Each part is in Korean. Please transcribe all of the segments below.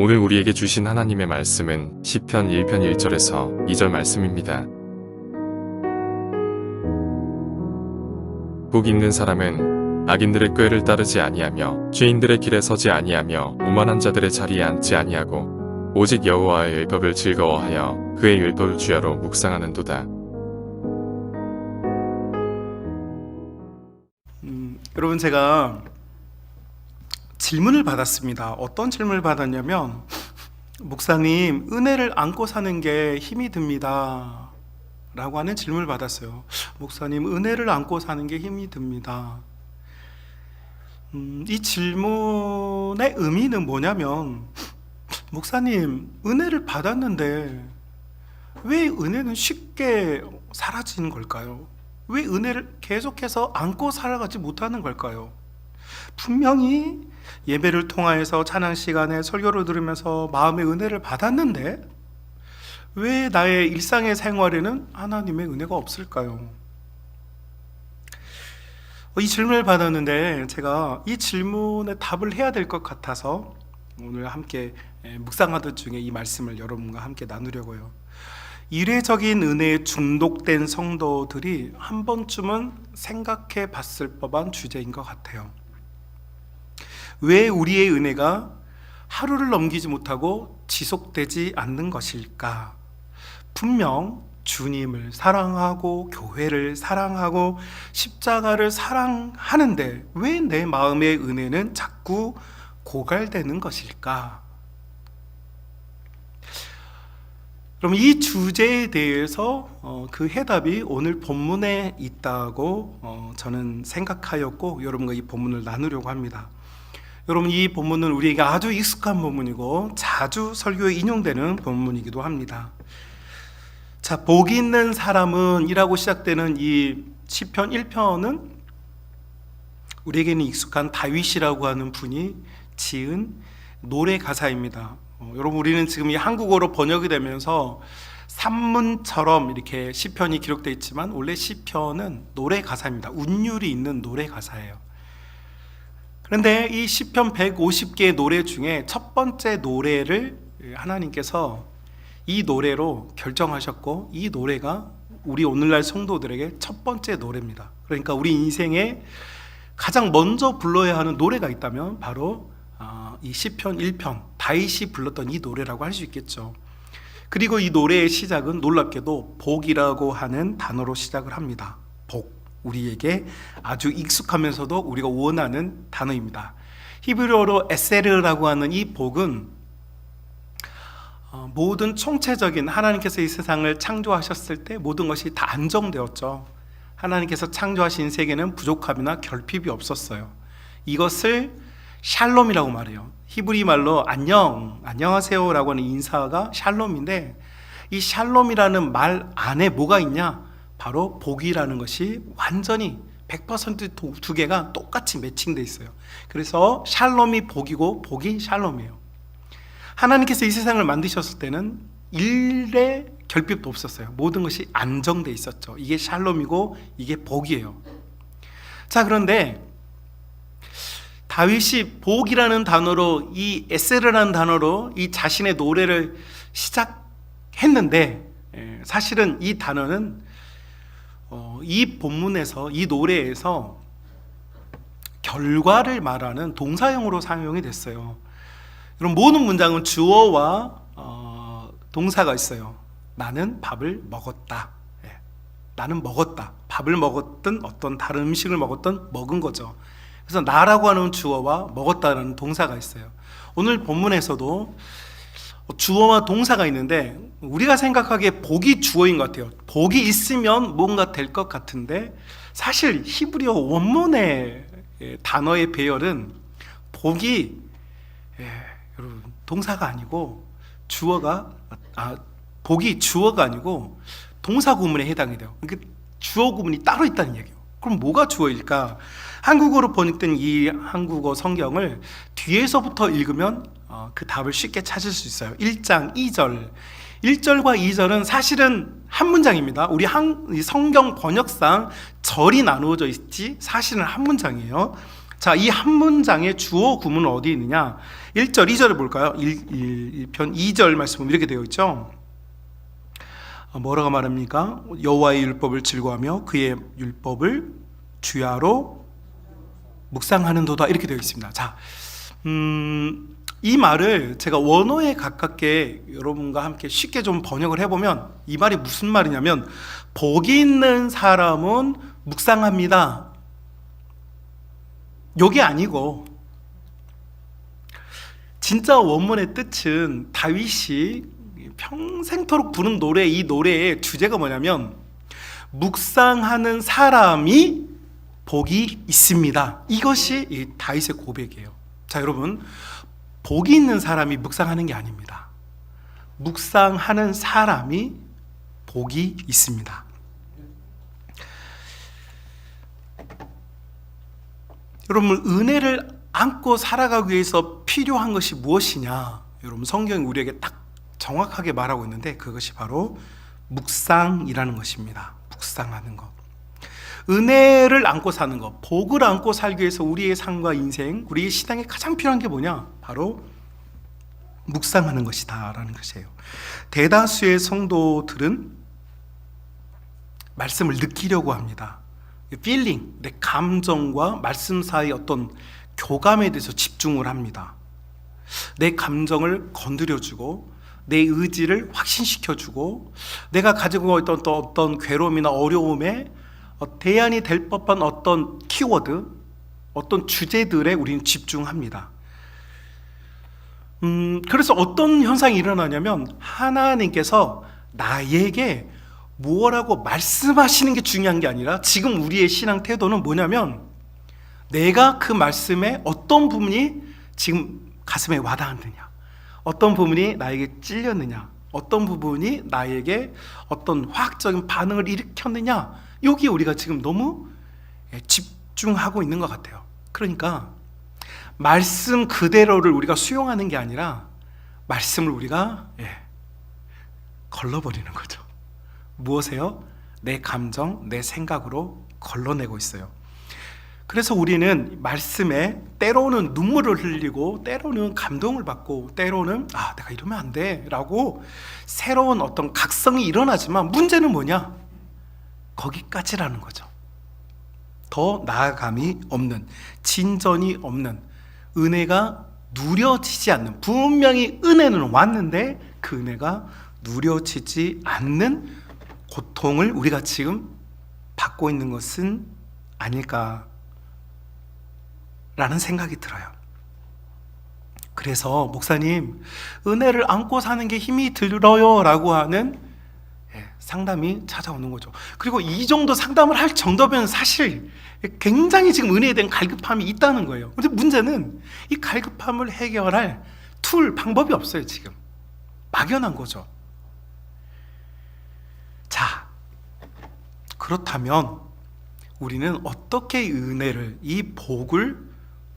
오늘 우리에게 주신 하나님의 말씀은 시편 1편 1절에서 2절 말씀입니다. 복 있는 사람은 악인들의 꾀를 따르지 아니하며 죄인들의 길에 서지 아니하며 오만한 자들의 자리에 앉지 아니하고 오직 여호와의 율법을 즐거워하여 그의 율법을 주야로 묵상하는도다. 여러분, 제가 질문을 받았습니다. 어떤 질문을 받았냐면, 목사님, 은혜를 안고 사는 게 힘이 듭니다 라고 하는 질문을 받았어요. 목사님, 은혜를 안고 사는 게 힘이 듭니다. 이 질문의 의미는 뭐냐면, 목사님, 은혜를 받았는데 왜 은혜는 쉽게 사라지는 걸까요? 왜 은혜를 계속해서 안고 살아가지 못하는 걸까요? 분명히 예배를 통하여서 찬양 시간에 설교를 들으면서 마음의 은혜를 받았는데 왜 나의 일상의 생활에는 하나님의 은혜가 없을까요? 이 질문을 받았는데 제가 이 질문에 답을 해야 될 것 같아서 오늘 함께 묵상하던 중에 이 말씀을 여러분과 함께 나누려고요. 이례적인 은혜에 중독된 성도들이 한 번쯤은 생각해 봤을 법한 주제인 것 같아요. 왜 우리의 은혜가 하루를 넘기지 못하고 지속되지 않는 것일까? 분명 주님을 사랑하고 교회를 사랑하고 십자가를 사랑하는데 왜 내 마음의 은혜는 자꾸 고갈되는 것일까? 그럼 이 주제에 대해서 그 해답이 오늘 본문에 있다고 저는 생각하였고 여러분과 이 본문을 나누려고 합니다. 여러분, 이 본문은 우리에게 아주 익숙한 본문이고 자주 설교에 인용되는 본문이기도 합니다. 자, 복이 있는 사람은 이라고 시작되는 이 시편 1편은 우리에게는 익숙한 다윗이라고 하는 분이 지은 노래 가사입니다. 여러분, 우리는 지금 이 한국어로 번역이 되면서 산문처럼 이렇게 시편이 기록되어 있지만 원래 시편은 노래 가사입니다. 운율이 있는 노래 가사예요. 그런데 이 시편 150개의 노래 중에 첫 번째 노래를 하나님께서 이 노래로 결정하셨고 이 노래가 우리 오늘날 성도들에게 첫 번째 노래입니다. 그러니까 우리 인생에 가장 먼저 불러야 하는 노래가 있다면 바로 이 시편 1편 다윗이 불렀던 이 노래라고 할 수 있겠죠. 그리고 이 노래의 시작은 놀랍게도 복이라고 하는 단어로 시작을 합니다. 복, 우리에게 아주 익숙하면서도 우리가 원하는 단어입니다. 히브리어로 에세르라고 하는 이 복은 모든 총체적인 하나님께서 이 세상을 창조하셨을 때 모든 것이 다 안정되었죠. 하나님께서 창조하신 세계는 부족함이나 결핍이 없었어요. 이것을 샬롬이라고 말해요. 히브리 말로 안녕하세요 라고 하는 인사가 샬롬인데 이 샬롬이라는 말 안에 뭐가 있냐? 바로 복이라는 것이 완전히 100% 두 개가 똑같이 매칭되어 있어요. 그래서 샬롬이 복이고 복이 샬롬이에요. 하나님께서 이 세상을 만드셨을 때는 일의 결핍도 없었어요. 모든 것이 안정되어 있었죠. 이게 샬롬이고 이게 복이에요. 자, 그런데 다윗이 복이라는 단어로 이 에세르라는 단어로 이 자신의 노래를 시작했는데 사실은 이 단어는 이 본문에서 이 노래에서 결과를 말하는 동사형으로 사용이 됐어요. 그럼 모든 문장은 주어와 동사가 있어요. 나는 밥을 먹었다. 나는 먹었다. 밥을 먹었든 어떤 다른 음식을 먹었든 먹은 거죠. 그래서 나라고 하는 주어와 먹었다는 동사가 있어요. 오늘 본문에서도 주어와 동사가 있는데 우리가 생각하기에 복이 주어인 것 같아요. 복이 있으면 뭔가 될 것 같은데 사실 히브리어 원문의 단어의 배열은 복이 여러분 동사가 아니고 복이 주어가 아니고 동사 구문에 해당이 돼요. 그러니까 주어 구문이 따로 있다는 얘기예요. 그럼 뭐가 주어일까? 한국어로 번역된 이 한국어 성경을 뒤에서부터 읽으면 그 답을 쉽게 찾을 수 있어요. 1장 2절 1절과 2절은 사실은 한 문장입니다. 우리 성경 번역상 절이 나누어져 있지 사실은 한 문장이에요. 자, 이 한 문장의 주어 구문은 어디 있느냐? 1절, 2절을 볼까요? 1편 2절 말씀은 이렇게 되어 있죠. 뭐라고 말합니까? 여호와의 율법을 즐거워하며 그의 율법을 주야로 묵상하는도다, 이렇게 되어 있습니다. 자, 이 말을 제가 원어에 가깝게 여러분과 함께 쉽게 좀 번역을 해보면 이 말이 무슨 말이냐면, 복이 있는 사람은 묵상합니다, 요게 아니고, 진짜 원문의 뜻은 다윗이 평생토록 부른 노래, 이 노래의 주제가 뭐냐면 묵상하는 사람이 복이 있습니다, 이것이 이 다윗의 고백이에요. 자, 여러분, 복이 있는 사람이 묵상하는 게 아닙니다. 묵상하는 사람이 복이 있습니다. 여러분, 은혜를 안고 살아가기 위해서 필요한 것이 무엇이냐? 여러분, 성경이 우리에게 딱 정확하게 말하고 있는데 그것이 바로 묵상이라는 것입니다. 묵상하는 것. 은혜를 안고 사는 것, 복을 안고 살기 위해서 우리의 삶과 인생, 우리의 신앙에 가장 필요한 게 뭐냐? 바로 묵상하는 것이다 라는 것이에요. 대다수의 성도들은 말씀을 느끼려고 합니다. 필링, 내 감정과 말씀 사이의 어떤 교감에 대해서 집중을 합니다. 내 감정을 건드려주고 내 의지를 확신시켜주고 내가 가지고 있던 어떤 괴로움이나 어려움에 대안이 될 법한 어떤 키워드, 어떤 주제들에 우리는 집중합니다. 그래서 어떤 현상이 일어나냐면, 하나님께서 나에게 무엇라고 말씀하시는 게 중요한 게 아니라 지금 우리의 신앙 태도는 뭐냐면, 내가 그 말씀에 어떤 부분이 지금 가슴에 와닿았느냐, 어떤 부분이 나에게 찔렸느냐, 어떤 부분이 나에게 어떤 화학적인 반응을 일으켰느냐, 여기에 우리가 지금 너무 집중하고 있는 것 같아요. 그러니까 말씀 그대로를 우리가 수용하는 게 아니라 말씀을 우리가 걸러버리는 거죠. 무엇에요? 내 감정, 내 생각으로 걸러내고 있어요. 그래서 우리는 말씀에 때로는 눈물을 흘리고 때로는 감동을 받고 때로는 내가 이러면 안 돼 라고 새로운 어떤 각성이 일어나지만, 문제는 뭐냐? 거기까지라는 거죠. 더 나아감이 없는, 진전이 없는, 은혜가 누려지지 않는, 분명히 은혜는 왔는데 그 은혜가 누려지지 않는 고통을 우리가 지금 받고 있는 것은 아닐까라는 생각이 들어요. 그래서 목사님, 은혜를 안고 사는 게 힘이 들어요 라고 하는 상담이 찾아오는 거죠. 그리고 이 정도 상담을 할 정도면 사실 굉장히 지금 은혜에 대한 갈급함이 있다는 거예요. 근데 문제는 이 갈급함을 해결할 방법이 없어요. 지금 막연한 거죠. 자, 그렇다면 우리는 어떻게 이 은혜를, 이 복을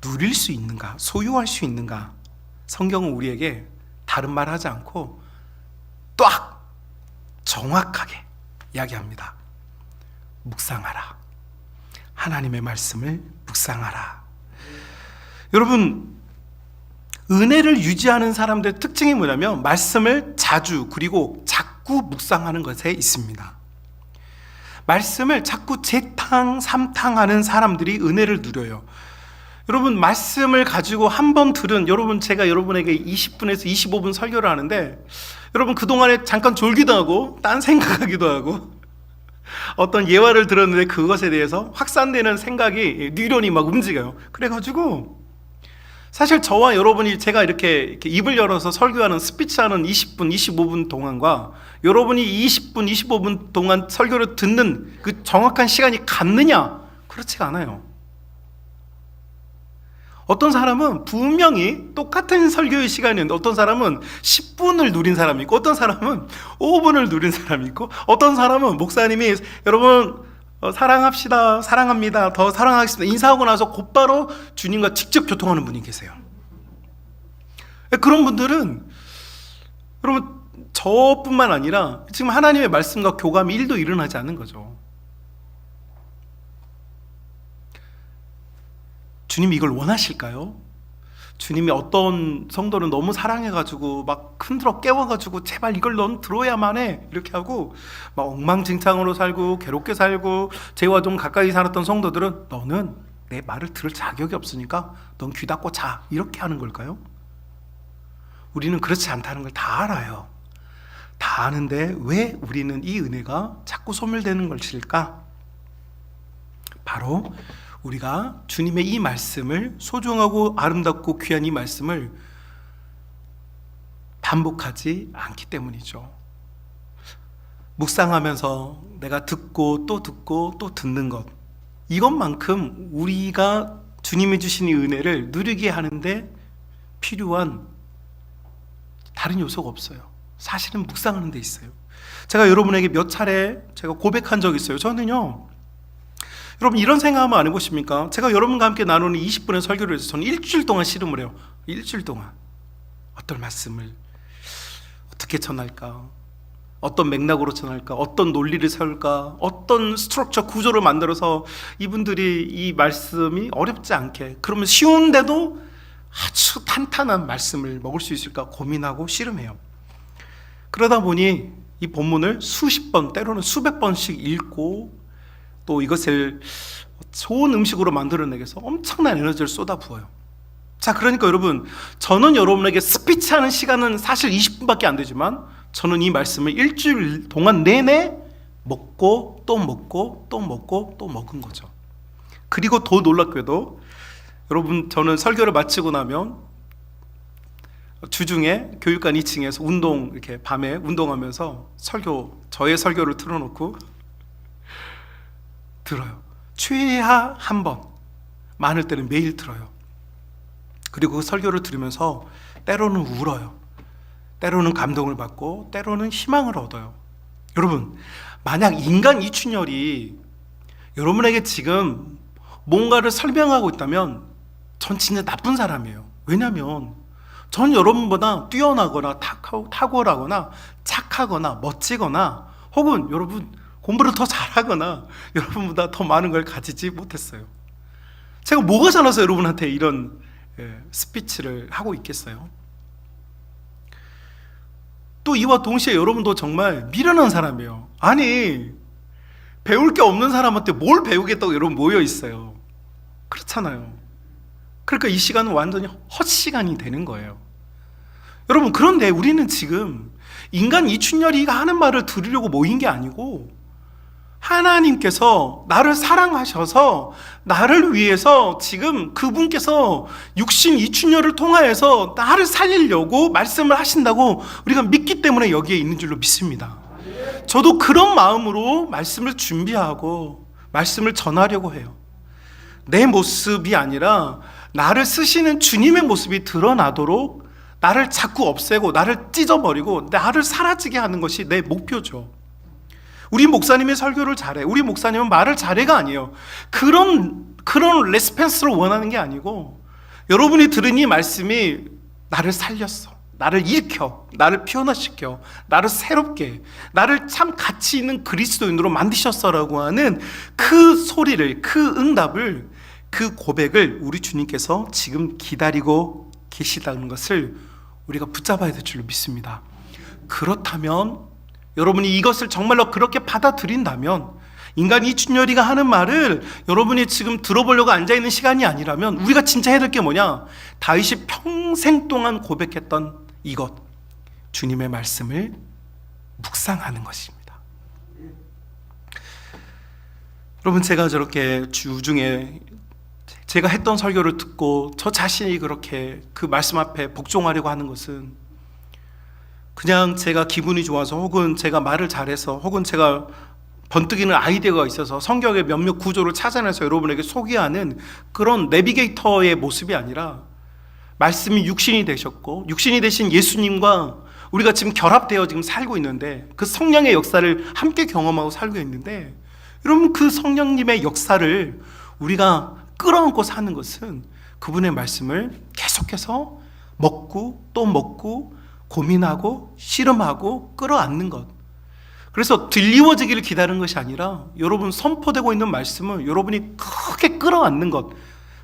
누릴 수 있는가, 소유할 수 있는가? 성경은 우리에게 다른 말 하지 않고 딱 정확하게 이야기합니다. 묵상하라. 하나님의 말씀을 묵상하라. 여러분, 은혜를 유지하는 사람들의 특징이 뭐냐면 말씀을 자주 그리고 자꾸 묵상하는 것에 있습니다. 말씀을 자꾸 재탕 삼탕하는 사람들이 은혜를 누려요. 여러분, 말씀을 가지고 한 번 들은, 제가 여러분에게 20분에서 25분 설교를 하는데 여러분 그동안에 잠깐 졸기도 하고 딴 생각하기도 하고 어떤 예화를 들었는데 그것에 대해서 확산되는 생각이 뇌론이 막 움직여요. 그래가지고 사실 저와 여러분이 제가 이렇게 입을 열어서 설교하는 스피치하는 20분, 25분 동안과 여러분이 20분, 25분 동안 설교를 듣는 그 정확한 시간이 같느냐? 그렇지가 않아요. 어떤 사람은 분명히 똑같은 설교의 시간이 있는데 어떤 사람은 10분을 누린 사람이 있고 어떤 사람은 5분을 누린 사람이 있고 어떤 사람은 목사님이 여러분 사랑합시다, 사랑합니다, 더 사랑하겠습니다 인사하고 나서 곧바로 주님과 직접 교통하는 분이 계세요. 그런 분들은 여러분 저뿐만 아니라 지금 하나님의 말씀과 교감이 1도 일어나지 않는 거죠. 주님이 이걸 원하실까요? 주님이 어떤 성도는 너무 사랑해가지고 막 흔들어 깨워가지고 제발 이걸 넌 들어야만 해 이렇게 하고 막 엉망진창으로 살고 괴롭게 살고 죄와 좀 가까이 살았던 성도들은 너는 내 말을 들을 자격이 없으니까 넌 귀 닫고 자 이렇게 하는 걸까요? 우리는 그렇지 않다는 걸 다 알아요. 다 아는데 왜 우리는 이 은혜가 자꾸 소멸되는 것일까? 바로 우리가 주님의 이 말씀을, 소중하고 아름답고 귀한 이 말씀을 반복하지 않기 때문이죠. 묵상하면서 내가 듣고 또 듣는 것, 이것만큼 우리가 주님이 주신 이 은혜를 누리게 하는데 필요한 다른 요소가 없어요. 사실은 묵상하는 데 있어요. 제가 여러분에게 몇 차례 제가 고백한 적이 있어요. 저는요, 여러분 이런 생각하면 안 해보십니까? 제가 여러분과 함께 나누는 20분의 설교를 해서 저는 일주일 동안 씨름을 해요. 일주일 동안 어떤 말씀을 어떻게 전할까, 어떤 맥락으로 전할까, 어떤 논리를 세울까, 어떤 스트럭처 구조를 만들어서 이분들이 이 말씀이 어렵지 않게, 그러면 쉬운데도 아주 탄탄한 말씀을 먹을 수 있을까 고민하고 씨름해요. 그러다 보니 이 본문을 수십 번, 때로는 수백 번씩 읽고 또 이것을 좋은 음식으로 만들어내기 위해서 엄청난 에너지를 쏟아부어요. 자, 그러니까 여러분, 저는 여러분에게 스피치하는 시간은 사실 20분밖에 안 되지만 저는 이 말씀을 일주일 동안 내내 먹고 또 먹고 또 먹고 또 먹은 거죠. 그리고 더 놀랍게도 여러분, 저는 설교를 마치고 나면 주중에 교육관 2층에서 이렇게 밤에 운동하면서 저의 설교를 틀어놓고 들어요. 최하 한 번, 많을 때는 매일 들어요. 그리고 그 설교를 들으면서 때로는 울어요. 때로는 감동을 받고 때로는 희망을 얻어요. 여러분, 만약 인간 이춘열이 여러분에게 지금 뭔가를 설명하고 있다면 전 진짜 나쁜 사람이에요. 왜냐하면 전 여러분보다 뛰어나거나 탁월하거나 착하거나 멋지거나 혹은 여러분 공부를 더 잘하거나 여러분보다 더 많은 걸 가지지 못했어요. 제가 뭐가 잘나서 여러분한테 이런 스피치를 하고 있겠어요? 또 이와 동시에 여러분도 정말 미련한 사람이에요. 아니, 배울 게 없는 사람한테 뭘 배우겠다고 여러분 모여 있어요. 그렇잖아요. 그러니까 이 시간은 완전히 헛시간이 되는 거예요. 여러분, 그런데 우리는 지금 인간 이춘열이가 하는 말을 들으려고 모인 게 아니고 하나님께서 나를 사랑하셔서 나를 위해서 지금 그분께서 육신 이춘열을 통하여서 나를 살리려고 말씀을 하신다고 우리가 믿기 때문에 여기에 있는 줄로 믿습니다. 저도 그런 마음으로 말씀을 준비하고 말씀을 전하려고 해요. 내 모습이 아니라 나를 쓰시는 주님의 모습이 드러나도록 나를 자꾸 없애고 나를 찢어버리고 나를 사라지게 하는 것이 내 목표죠. 우리 목사님이 설교를 잘해, 우리 목사님은 말을 잘해가 아니에요. 그런 레스펜스를 원하는 게 아니고 여러분이 들은 이 말씀이 나를 살렸어, 나를 일으켜, 나를 변화시켜, 나를 새롭게, 나를 참 가치 있는 그리스도인으로 만드셨어라고 하는 그 소리를, 그 응답을, 그 고백을 우리 주님께서 지금 기다리고 계시다는 것을 우리가 붙잡아야 될 줄로 믿습니다. 그렇다면 여러분이 이것을 정말로 그렇게 받아들인다면, 인간 이춘열이가 하는 말을 여러분이 지금 들어보려고 앉아있는 시간이 아니라면 우리가 진짜 해야 될 게 뭐냐? 다윗이 평생 동안 고백했던 이것, 주님의 말씀을 묵상하는 것입니다. 여러분, 제가 저렇게 주중에 제가 했던 설교를 듣고 저 자신이 그렇게 그 말씀 앞에 복종하려고 하는 것은 그냥 제가 기분이 좋아서 혹은 제가 말을 잘해서 혹은 제가 번뜩이는 아이디어가 있어서 성경의 몇몇 구조를 찾아내서 여러분에게 소개하는 그런 내비게이터의 모습이 아니라 말씀이 육신이 되셨고 육신이 되신 예수님과 우리가 지금 결합되어 지금 살고 있는데 그 성령의 역사를 함께 경험하고 살고 있는데, 여러분 그 성령님의 역사를 우리가 끌어안고 사는 것은 그분의 말씀을 계속해서 먹고 또 먹고 고민하고 씨름하고 끌어안는 것. 그래서 들리워지기를 기다리는 것이 아니라 여러분 선포되고 있는 말씀을 여러분이 크게 끌어안는 것,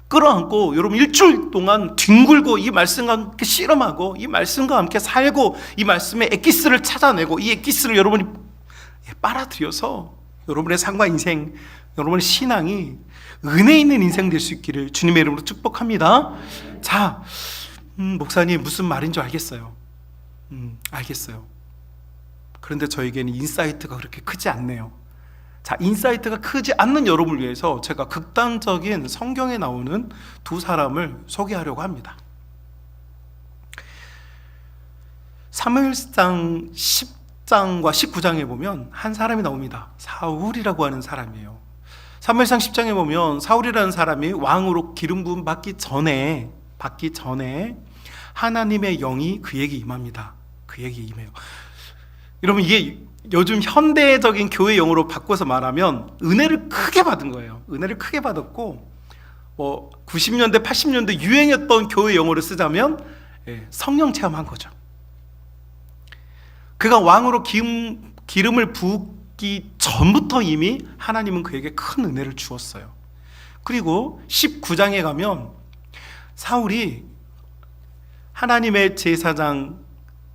끌어안고 여러분 일주일 동안 뒹굴고 이 말씀과 함께 씨름하고 이 말씀과 함께 살고 이 말씀의 엑기스를 찾아내고 이 엑기스를 여러분이 빨아들여서 여러분의 삶과 인생, 여러분의 신앙이 은혜 있는 인생 될 수 있기를 주님의 이름으로 축복합니다. 자, 목사님 무슨 말인지 알겠어요. 알겠어요. 그런데 저에게는 인사이트가 그렇게 크지 않네요. 자, 인사이트가 크지 않는 여러분을 위해서 제가 극단적인 성경에 나오는 두 사람을 소개하려고 합니다. 사무엘상 10장과 19장에 보면 한 사람이 나옵니다. 사울이라고 하는 사람이에요. 사무엘상 10장에 보면 사울이라는 사람이 왕으로 기름 부음 받기 전에 하나님의 영이 그에게 임합니다. 그에게 임해요. 여러분, 이게 요즘 현대적인 교회 용어로 바꿔서 말하면 은혜를 크게 받은 거예요. 은혜를 크게 받았고 90년대 80년대 유행했던 교회 용어를 쓰자면 성령 체험한 거죠. 그가 왕으로 기름을 붓기 전부터 이미 하나님은 그에게 큰 은혜를 주었어요. 그리고 19장에 가면 사울이 하나님의 제사장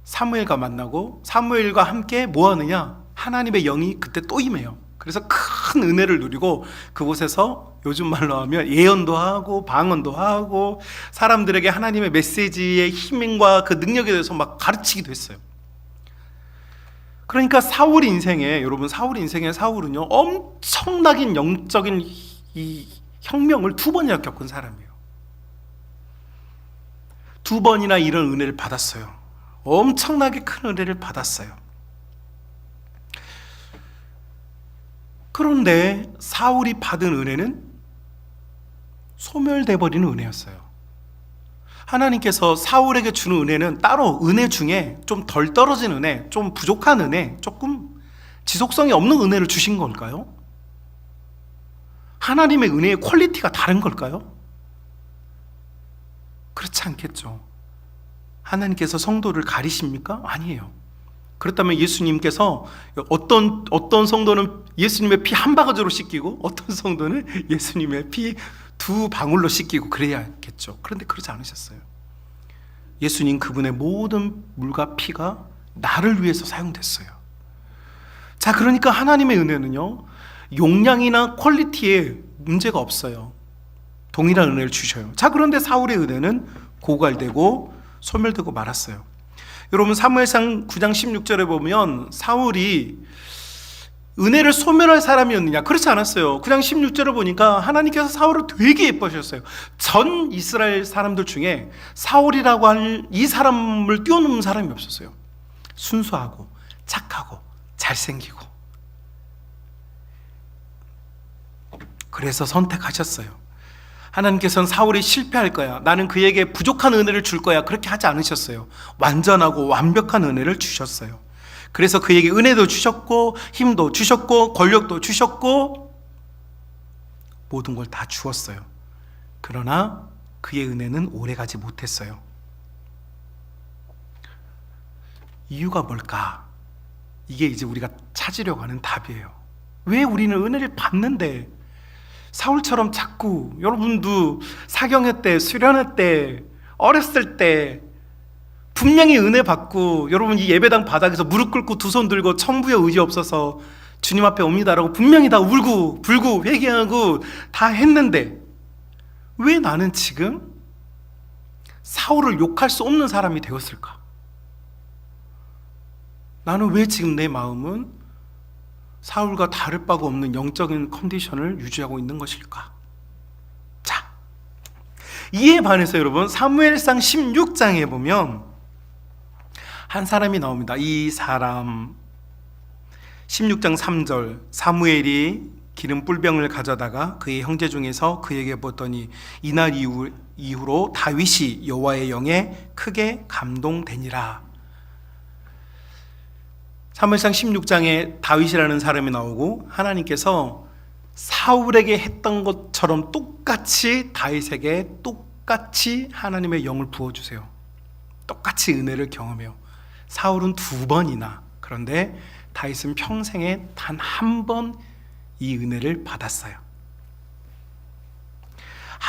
사무엘과 만나고 사무엘과 함께 뭐 하느냐? 하나님의 영이 그때 또 임해요. 그래서 큰 은혜를 누리고 그곳에서 요즘 말로 하면 예언도 하고 방언도 하고 사람들에게 하나님의 메시지의 힘과 그 능력에 대해서 막 가르치기도 했어요. 그러니까 사울 인생에, 여러분, 사울 인생의 사울은요 엄청나게 영적인 이 혁명을 2번이나 겪은 사람이에요. 2번이나 이런 은혜를 받았어요. 엄청나게 큰 은혜를 받았어요. 그런데 사울이 받은 은혜는 소멸돼 버리는 은혜였어요. 하나님께서 사울에게 주는 은혜는 따로 은혜 중에 좀 덜 떨어진 은혜, 좀 부족한 은혜, 조금 지속성이 없는 은혜를 주신 걸까요? 하나님의 은혜의 퀄리티가 다른 걸까요? 그렇지 않겠죠. 하나님께서 성도를 가리십니까? 아니에요. 그렇다면 예수님께서 어떤 성도는 예수님의 피 한 바가지로 씻기고 어떤 성도는 예수님의 피 2방울로 씻기고 그래야겠죠. 그런데 그러지 않으셨어요. 예수님 그분의 모든 물과 피가 나를 위해서 사용됐어요. 자, 그러니까 하나님의 은혜는요 용량이나 퀄리티에 문제가 없어요. 동일한 은혜를 주셔요. 자, 그런데 사울의 은혜는 고갈되고 소멸되고 말았어요. 여러분, 사무엘상 9장 16절에 보면 사울이 은혜를 소멸할 사람이었느냐? 그렇지 않았어요. 9장 16절을 보니까 하나님께서 사울을 되게 예뻐하셨어요. 전 이스라엘 사람들 중에 사울이라고 할 이 사람을 뛰어넘는 사람이 없었어요. 순수하고 착하고 잘생기고. 그래서 선택하셨어요. 하나님께서는 사울이 실패할 거야, 나는 그에게 부족한 은혜를 줄 거야, 그렇게 하지 않으셨어요. 완전하고 완벽한 은혜를 주셨어요. 그래서 그에게 은혜도 주셨고 힘도 주셨고 권력도 주셨고 모든 걸 다 주었어요. 그러나 그의 은혜는 오래가지 못했어요. 이유가 뭘까? 이게 이제 우리가 찾으려고 하는 답이에요. 왜 우리는 은혜를 받는데 사울처럼 자꾸, 여러분도 사경회 때, 수련회 때, 어렸을 때 분명히 은혜 받고 여러분 이 예배당 바닥에서 무릎 꿇고 2손 들고 천부의 의지 없어서 주님 앞에 옵니다라고 분명히 다 울고 불고 회개하고 다 했는데 왜 나는 지금 사울을 욕할 수 없는 사람이 되었을까? 나는 왜 지금 내 마음은 사울과 다를 바가 없는 영적인 컨디션을 유지하고 있는 것일까? 자, 이에 반해서 여러분 사무엘상 16장에 보면 한 사람이 나옵니다. 이 사람 16장 3절 사무엘이 기름 뿔병을 가져다가 그의 형제 중에서 그에게 보더니 이날 이후로 다윗이 여호와의 영에 크게 감동되니라. 사무엘상 16장에 다윗이라는 사람이 나오고 하나님께서 사울에게 했던 것처럼 똑같이 다윗에게 똑같이 하나님의 영을 부어주세요. 똑같이 은혜를 경험해요. 사울은 2번이나, 그런데 다윗은 평생에 단 1번 이 은혜를 받았어요.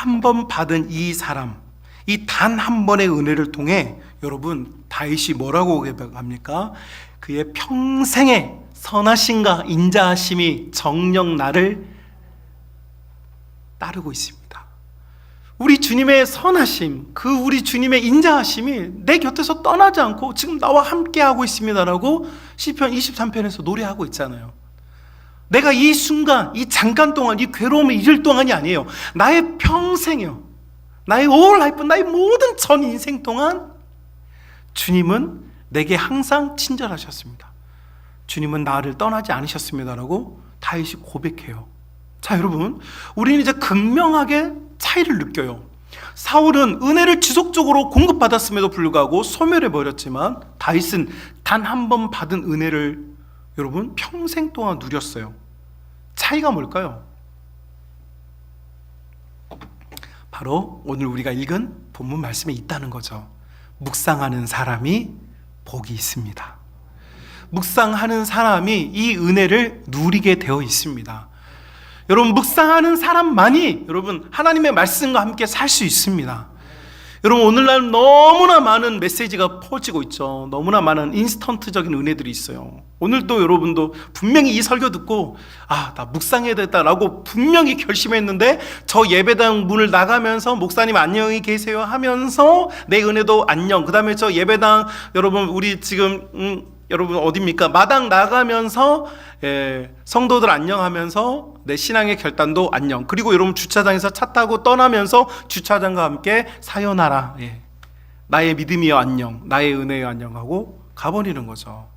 한 번 받은 이 사람, 이 단 한 번의 은혜를 통해 여러분 다윗이 뭐라고 고백합니까? 그의 평생의 선하심과 인자하심이 정녕 나를 따르고 있습니다. 우리 주님의 선하심, 우리 주님의 인자하심이 내 곁에서 떠나지 않고 지금 나와 함께하고 있습니다라고 시편 23편에서 노래하고 있잖아요. 내가 이 순간, 이 잠깐 동안, 이 괴로움을 잊을 동안이 아니에요. 나의 평생이요. 나의 all life, 나의 모든 전 인생 동안 주님은 내게 항상 친절하셨습니다. 주님은 나를 떠나지 않으셨습니다라고 다윗이 고백해요. 자, 여러분, 우리는 이제 극명하게 차이를 느껴요. 사울은 은혜를 지속적으로 공급받았음에도 불구하고 소멸해버렸지만 다윗은 단 한 번 받은 은혜를 여러분 평생 동안 누렸어요. 차이가 뭘까요? 바로 오늘 우리가 읽은 본문 말씀에 있다는 거죠. 묵상하는 사람이 복이 있습니다. 묵상하는 사람이 이 은혜를 누리게 되어 있습니다. 여러분, 묵상하는 사람만이 여러분 하나님의 말씀과 함께 살 수 있습니다. 여러분, 오늘날 너무나 많은 메시지가 퍼지고 있죠. 너무나 많은 인스턴트적인 은혜들이 있어요. 오늘도 여러분도 분명히 이 설교 듣고 나 묵상해야 되겠다라고 분명히 결심했는데 저 예배당 문을 나가면서 목사님 안녕히 계세요 하면서 내 은혜도 안녕, 그 다음에 저 예배당 여러분 우리 지금 여러분 어디입니까? 마당 나가면서 성도들 안녕하면서 내 신앙의 결단도 안녕. 그리고 여러분 주차장에서 차 타고 떠나면서 주차장과 함께 사요나라, 나의 믿음이여 안녕, 나의 은혜여 안녕하고 가버리는 거죠.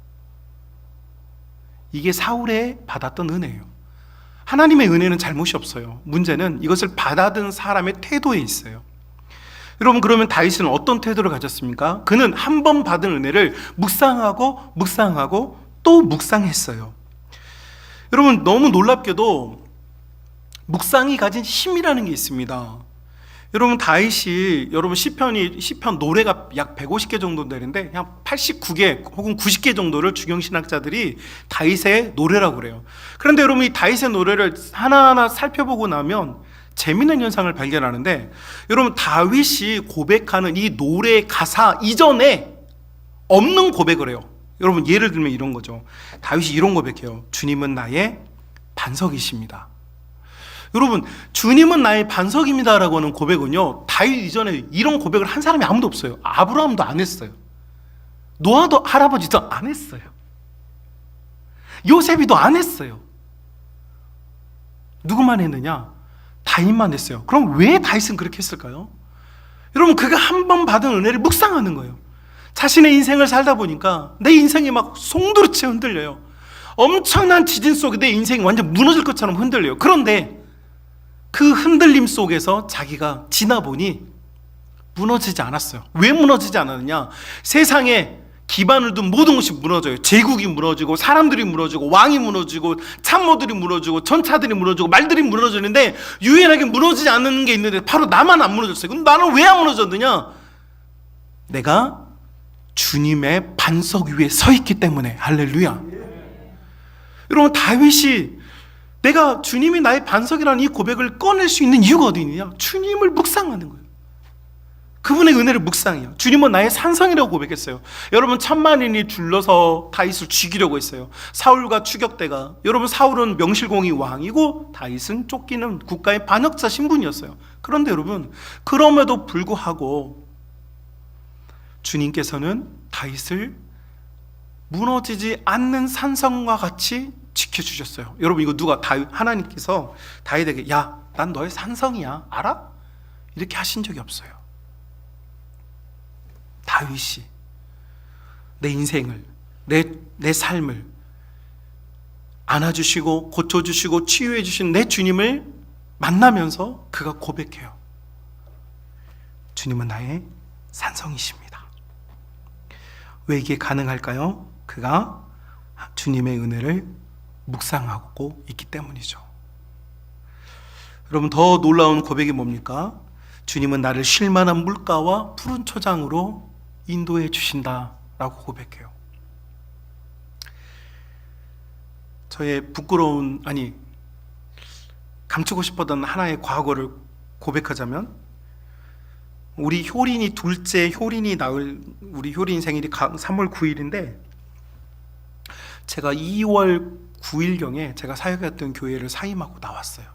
이게 사울의 받았던 은혜예요. 하나님의 은혜는 잘못이 없어요. 문제는 이것을 받아든 사람의 태도에 있어요. 여러분, 그러면 다윗은 어떤 태도를 가졌습니까? 그는 한 번 받은 은혜를 묵상하고 또 묵상했어요. 여러분, 너무 놀랍게도 묵상이 가진 힘이라는 게 있습니다. 여러분, 다윗이 여러분 시편 노래가 약 150개 정도 되는데 그냥 89개 혹은 90개 정도를 주경신학자들이 다윗의 노래라고 그래요. 그런데 여러분, 이 다윗의 노래를 하나하나 살펴보고 나면 재미있는 현상을 발견하는데, 여러분 다윗이 고백하는 이 노래 가사 이전에 없는 고백을 해요. 여러분, 예를 들면 이런 거죠. 다윗이 이런 고백해요. 주님은 나의 반석이십니다. 여러분, 주님은 나의 반석입니다 라고 하는 고백은요, 다윗 이전에 이런 고백을 한 사람이 아무도 없어요. 아브라함도 안 했어요. 노아도 할아버지도 안 했어요. 요셉이도 안 했어요. 누구만 했느냐? 다윗만 했어요. 그럼 왜 다윗은 그렇게 했을까요? 여러분, 그가 한 번 받은 은혜를 묵상하는 거예요. 자신의 인생을 살다 보니까 내 인생이 막 송두리째 흔들려요. 엄청난 지진 속에 내 인생이 완전 무너질 것처럼 흔들려요. 그런데 그 흔들림 속에서 자기가 지나보니 무너지지 않았어요. 왜 무너지지 않았느냐? 세상에 기반을 둔 모든 것이 무너져요. 제국이 무너지고 사람들이 무너지고 왕이 무너지고 참모들이 무너지고 전차들이 무너지고 말들이 무너지는데 유일하게 무너지지 않는 게 있는데 바로 나만 안 무너졌어요. 그럼 나는 왜 안 무너졌느냐? 내가 주님의 반석 위에 서 있기 때문에. 할렐루야. 여러분, 다윗이 내가 주님이 나의 반석이라는 이 고백을 꺼낼 수 있는 이유가 어디 있느냐? 주님을 묵상하는 거예요. 그분의 은혜를 묵상해요. 주님은 나의 산성이라고 고백했어요. 여러분, 천만인이 둘러서 다윗을 죽이려고 했어요. 사울과 추격대가. 여러분, 사울은 명실공히 왕이고 다윗은 쫓기는 국가의 반역자 신분이었어요. 그런데 여러분, 그럼에도 불구하고 주님께서는 다윗을 무너지지 않는 산성과 같이 지켜주셨어요. 여러분, 이거 누가 하나님께서 다윗에게 야, 난 너의 산성이야, 알아? 이렇게 하신 적이 없어요. 다윗이 내 인생을, 내 삶을 안아주시고 고쳐주시고 치유해주신 내 주님을 만나면서 그가 고백해요. 주님은 나의 산성이십니다. 왜 이게 가능할까요? 그가 주님의 은혜를 묵상하고 있기 때문이죠. 여러분, 더 놀라운 고백이 뭡니까? 주님은 나를 쉴만한 물가와 푸른 초장으로 인도해 주신다라고 고백해요. 저의 감추고 싶었던 하나의 과거를 고백하자면 우리 효린이 둘째 효린이 낳을 우리 효린 생일이 3월 9일인데 제가 2월 9일경에 제가 사역했던 교회를 사임하고 나왔어요.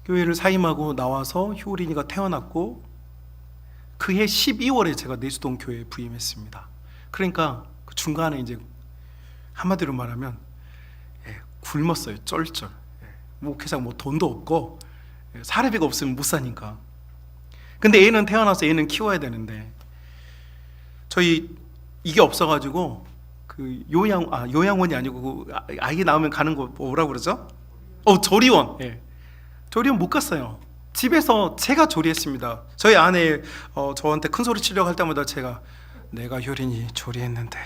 교회를 사임하고 나와서 효린이가 태어났고 그해 12월에 제가 내수동 교회에 부임했습니다. 그러니까 그 중간에 이제 한마디로 말하면 굶었어요. 쩔쩔. 목회장 뭐 돈도 없고 사례비가 없으면 못 사니까. 근데 애는 태어나서 애는 키워야 되는데 저희 이게 없어가지고 그 요양원이 아니고 그 아기 낳으면 가는 거 뭐라고 그러죠? 조리원. 조리원 못 갔어요. 집에서 제가 조리했습니다. 저희 아내 저한테 큰 소리 치려고 할 때마다 내가 효린이 조리했는데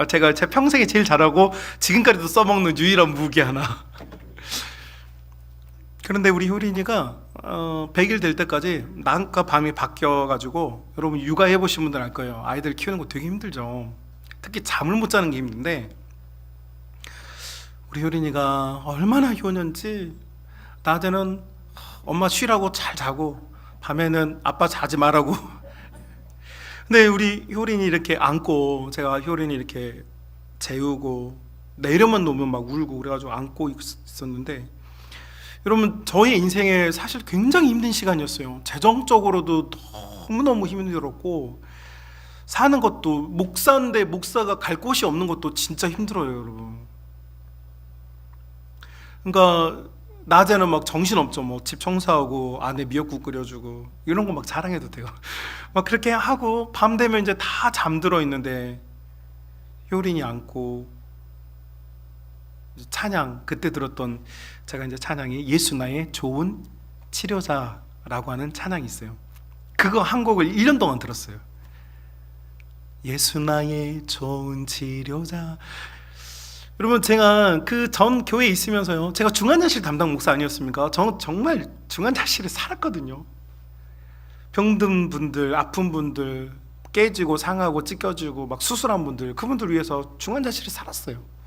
제가 제 평생에 제일 잘하고 지금까지도 써먹는 유일한 무기 하나. 그런데 우리 효린이가 100일 될 때까지 낮과 밤이 바뀌어가지고 여러분 육아해보신 분들 알 거예요. 아이들 키우는 거 되게 힘들죠. 특히 잠을 못 자는 게 힘든데 우리 효린이가 얼마나 효는지 낮에는 엄마 쉬라고 잘 자고 밤에는 아빠 자지 말라고. 근데 우리 효린이 이렇게 안고 제가 효린이 이렇게 재우고 내려만 놓으면 막 울고 그래가지고 안고 있었는데 여러분 저의 인생에 사실 굉장히 힘든 시간이었어요. 재정적으로도 너무너무 힘들었고 사는 것도 목사인데 목사가 갈 곳이 없는 것도 진짜 힘들어요, 여러분. 그러니까 낮에는 막 정신없죠. 뭐 집 청소하고 아내 미역국 끓여주고 이런 거 막 자랑해도 돼요. 막 그렇게 하고 밤 되면 이제 다 잠들어 있는데 효린이 안고 찬양, 그때 들었던 제가 이제 찬양이 예수 나의 좋은 치료자라고 하는 찬양이 있어요. 그거 한 곡을 1년 동안 들었어요. 예수 나의 좋은 치료자. 여러분 제가 그 전 교회에 있으면서요, 제가 중환자실 담당 목사 아니었습니까? 정말 중환자실에 살았거든요. 병든 분들, 아픈 분들, 깨지고 상하고 찢겨지고 막 수술한 분들, 그분들 위해서 중환자실에 살았어요.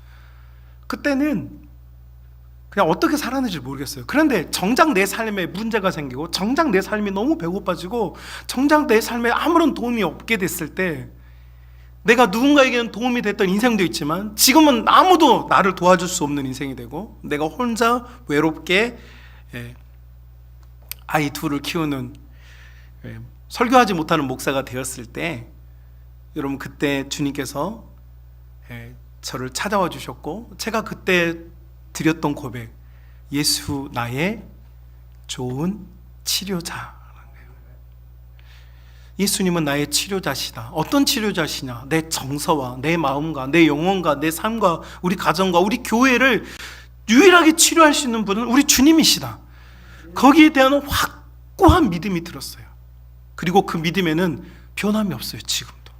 그때는 그냥 어떻게 살았는지 모르겠어요. 그런데 정작 내 삶에 문제가 생기고 정작 내 삶이 너무 배고파지고 정작 내 삶에 아무런 도움이 없게 됐을 때 내가 누군가에게는 도움이 됐던 인생도 있지만 지금은 아무도 나를 도와줄 수 없는 인생이 되고 내가 혼자 외롭게 아이 둘을 키우는 설교하지 못하는 목사가 되었을 때 여러분 그때 주님께서 저를 찾아와 주셨고 제가 그때 드렸던 고백, 예수 나의 좋은 치료자. 예수님은 나의 치료자시다. 어떤 치료자시냐? 내 정서와 내 마음과 내 영혼과 내 삶과 우리 가정과 우리 교회를 유일하게 치료할 수 있는 분은 우리 주님이시다. 거기에 대한 확고한 믿음이 들었어요. 그리고 그 믿음에는 변함이 없어요. 지금도.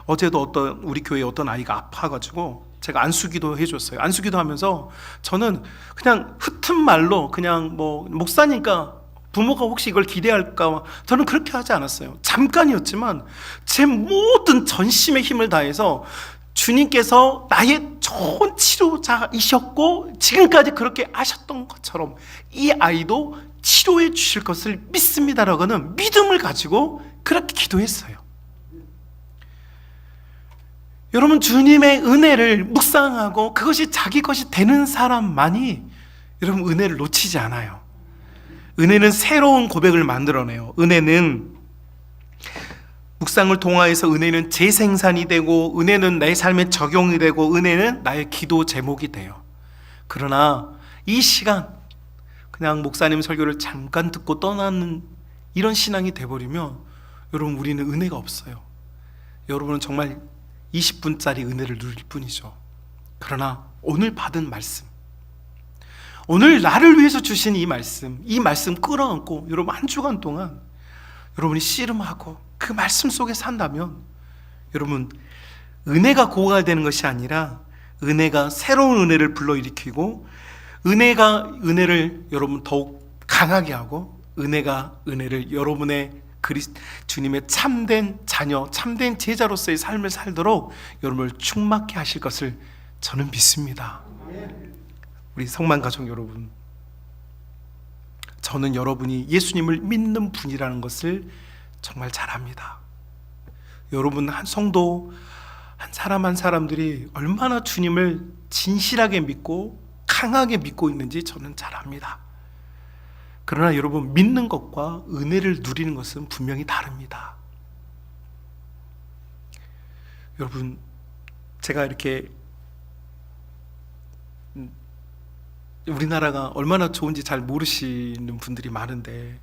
어제도 우리 교회에 어떤 아이가 아파가지고 제가 안수기도 해줬어요. 안수기도 하면서 저는 그냥 흩은 말로 그냥 뭐 목사니까 부모가 혹시 이걸 기대할까, 저는 그렇게 하지 않았어요. 잠깐이었지만 제 모든 전심의 힘을 다해서 주님께서 나의 좋은 치료자이셨고 지금까지 그렇게 하셨던 것처럼 이 아이도 치료해 주실 것을 믿습니다라고 하는 믿음을 가지고 그렇게 기도했어요. 여러분 주님의 은혜를 묵상하고 그것이 자기 것이 되는 사람만이 여러분 은혜를 놓치지 않아요. 은혜는 새로운 고백을 만들어내요. 은혜는 묵상을 통하여서 은혜는 재생산이 되고 은혜는 내 삶에 적용이 되고 은혜는 나의 기도 제목이 돼요. 그러나 이 시간 그냥 목사님 설교를 잠깐 듣고 떠나는 이런 신앙이 돼버리면 여러분 우리는 은혜가 없어요. 여러분은 정말 20분짜리 은혜를 누릴 뿐이죠. 그러나 오늘 받은 말씀, 오늘 나를 위해서 주신 이 말씀 끌어안고 여러분 한 주간 동안 여러분이 씨름하고 그 말씀 속에 산다면 여러분 은혜가 고갈되는 것이 아니라 은혜가 새로운 은혜를 불러일으키고 은혜가 은혜를 여러분 더욱 강하게 하고 은혜가 은혜를 여러분의 주님의 참된 자녀, 참된 제자로서의 삶을 살도록 여러분을 충만케 하실 것을 저는 믿습니다. 우리 성만 가족 여러분, 저는 여러분이 예수님을 믿는 분이라는 것을 정말 잘 압니다. 여러분 한 성도 한 사람 한 사람들이 얼마나 주님을 진실하게 믿고 강하게 믿고 있는지 저는 잘 압니다. 그러나 여러분, 믿는 것과 은혜를 누리는 것은 분명히 다릅니다. 여러분, 제가 이렇게 우리나라가 얼마나 좋은지 잘 모르시는 분들이 많은데,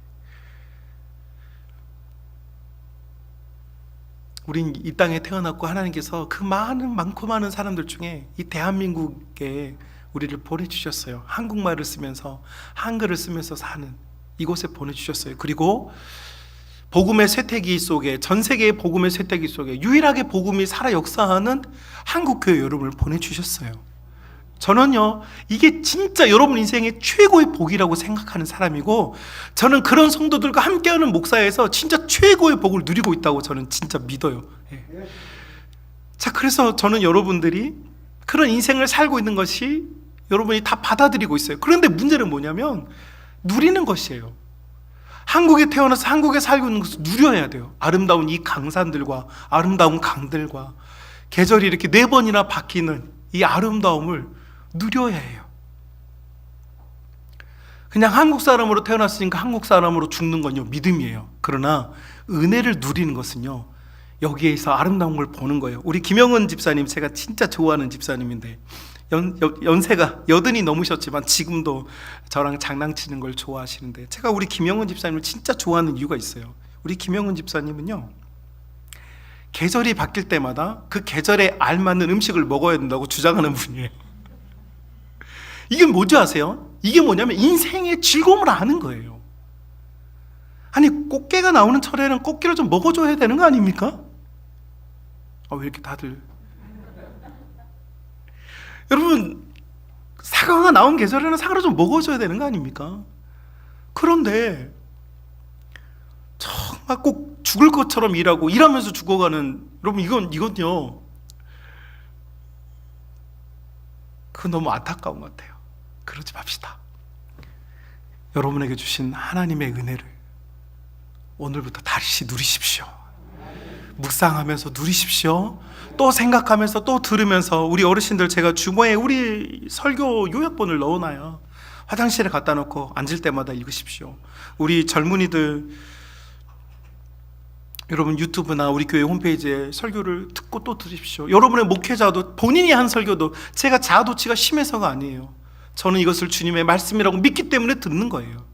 우린 이 땅에 태어났고 하나님께서 그 많고 많은 사람들 중에 이 대한민국에 우리를 보내주셨어요. 한국말을 쓰면서, 한글을 쓰면서 사는 이곳에 보내주셨어요. 그리고 복음의 쇠퇴기 속에, 전 세계의 복음의 쇠퇴기 속에 유일하게 복음이 살아 역사하는 한국교회 여러분을 보내주셨어요. 저는요, 이게 진짜 여러분 인생의 최고의 복이라고 생각하는 사람이고, 저는 그런 성도들과 함께하는 목사에서 진짜 최고의 복을 누리고 있다고 저는 진짜 믿어요. 예. 자, 그래서 저는 여러분들이 그런 인생을 살고 있는 것이 여러분이 다 받아들이고 있어요. 그런데 문제는 뭐냐면 누리는 것이에요. 한국에 태어나서 한국에 살고 있는 것을 누려야 돼요. 아름다운 이 강산들과 아름다운 강들과 계절이 이렇게 4번이나 바뀌는 이 아름다움을 누려야 해요. 그냥 한국 사람으로 태어났으니까 한국 사람으로 죽는 건요, 믿음이에요. 그러나 은혜를 누리는 것은요, 여기에서 아름다운 걸 보는 거예요. 우리 김영은 집사님, 제가 진짜 좋아하는 집사님인데 연세가 80이 넘으셨지만 지금도 저랑 장난치는 걸 좋아하시는데, 제가 우리 김영은 집사님을 진짜 좋아하는 이유가 있어요. 우리 김영은 집사님은요, 계절이 바뀔 때마다 그 계절에 알맞는 음식을 먹어야 된다고 주장하는 분이에요. 이게 뭔지 아세요? 이게 뭐냐면 인생의 즐거움을 아는 거예요. 아니, 꽃게가 나오는 철에는 꽃게를 좀 먹어줘야 되는 거 아닙니까? 왜 이렇게 다들, 여러분, 사과가 나온 계절에는 사과를 좀 먹어줘야 되는 거 아닙니까? 그런데 정말 꼭 죽을 것처럼 일하면서 죽어가는, 여러분, 이건요, 그건 너무 안타까운 것 같아요. 그러지 맙시다. 여러분에게 주신 하나님의 은혜를 오늘부터 다시 누리십시오. 묵상하면서 누리십시오. 또 생각하면서 또 들으면서, 우리 어르신들, 제가 주머니에 우리 설교 요약본을 넣어놔요. 화장실에 갖다 놓고 앉을 때마다 읽으십시오. 우리 젊은이들, 여러분 유튜브나 우리 교회 홈페이지에 설교를 듣고 또 들으십시오. 여러분의 목회자도 본인이 한 설교도, 제가 자아도취가 심해서가 아니에요. 저는 이것을 주님의 말씀이라고 믿기 때문에 듣는 거예요.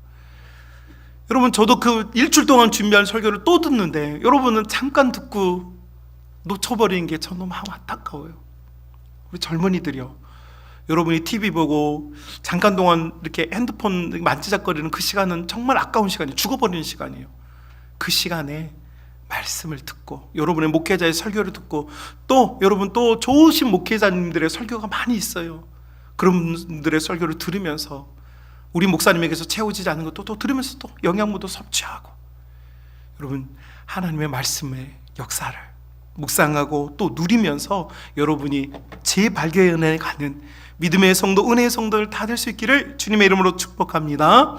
여러분, 저도 그 일주일 동안 준비한 설교를 또 듣는데, 여러분은 잠깐 듣고 놓쳐버리는 게 저 너무 안타까워요. 우리 젊은이들이요, 여러분이 TV 보고 잠깐 동안 이렇게 핸드폰 만지작거리는 그 시간은 정말 아까운 시간이에요. 죽어버리는 시간이에요. 그 시간에 말씀을 듣고, 여러분의 목회자의 설교를 듣고, 또 여러분 또 좋으신 목회자님들의 설교가 많이 있어요. 그런 분들의 설교를 들으면서, 우리 목사님에게서 채워지지 않는 것도 또 들으면서 또 영양분도 섭취하고, 여러분 하나님의 말씀의 역사를 묵상하고 또 누리면서 여러분이 재발견해 가는 믿음의 성도, 은혜의 성도를 다 될 수 있기를 주님의 이름으로 축복합니다.